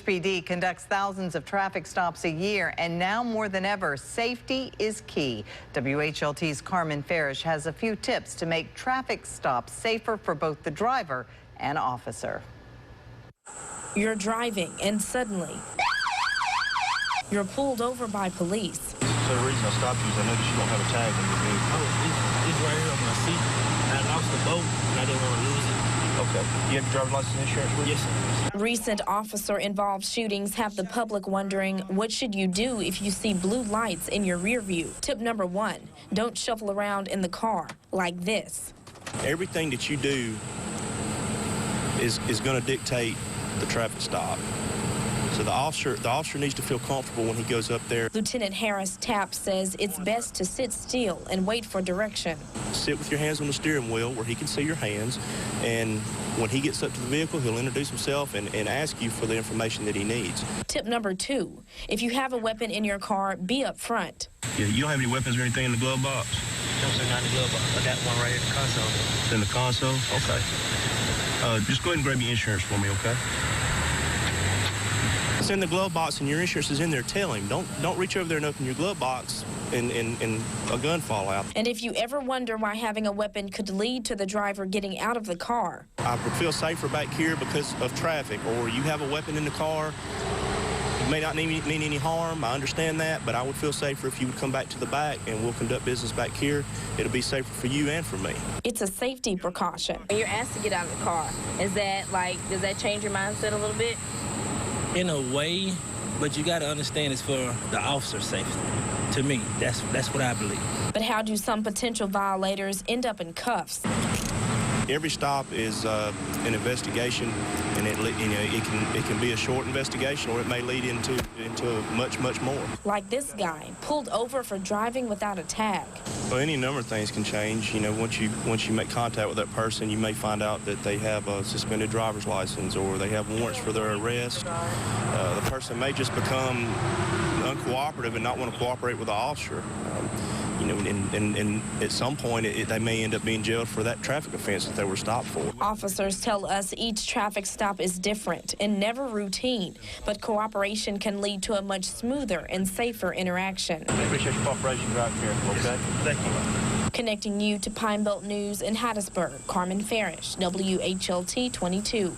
HPD conducts thousands of traffic stops a year, and now more than ever, safety is key. WHLT's Carmen Farish has a few tips to make traffic stops safer for both the driver and officer. You're driving and suddenly you're pulled over by police. So the reason I stopped you is I noticed you don't have a tag on your vehicle. Oh, it's right here on my seat. I lost the boat and I didn't want to lose it. Okay. You have your driver's license and insurance with you? Yes, sir. Recent officer-involved shootings have the public wondering, what should you do if you see blue lights in your rear view? Tip number 1, don't shuffle around in the car like this. Everything that you do is going to dictate the traffic stop. So the officer needs to feel comfortable when he goes up there. Lieutenant Harris Tapp says it's best to sit still and wait for direction. Sit with your hands on the steering wheel where he can see your hands, and when he gets up to the vehicle, he'll introduce himself and ask you for the information that he needs. Tip number 2, if you have a weapon in your car, be up front. Yeah, you don't have any weapons or anything in the glove box? No, sir, not in the glove box. I got one right in the console. It's in the console? Okay. Just go ahead and grab your insurance for me, okay? It's in the glove box and your insurance is in there. Tell him. Don't reach over there and open your glove box and a gun fall out. And if you ever wonder why having a weapon could lead to the driver getting out of the car, I would feel safer back here because of traffic, or you have a weapon in the car. It may not mean any harm, I understand that, but I would feel safer if you would come back to the back and we'll conduct business back here. It'll be safer for you and for me. it's a safety precaution. When you're asked to get out of the car, does that change your mindset a little bit? In a way, but you got to understand it's for the officer's safety. To me, that's what I believe. But how do some potential violators end up in cuffs? Every stop is an investigation, and it can be a short investigation, or it may lead into much more. Like this guy, pulled over for driving without a tag. Well, any number of things can change. You know, once you make contact with that person, you may find out that they have a suspended driver's license, or they have warrants for their arrest. The person may just become uncooperative and not want to cooperate with the officer. You know, and at some point, they may end up being jailed for that traffic offense that they were stopped for. Officers tell us each traffic stop is different and never routine, but cooperation can lead to a much smoother and safer interaction. I appreciate your cooperation. Drive careful, okay? Thank you. Connecting you to Pine Belt News in Hattiesburg, Carmen Farish, WHLT 22.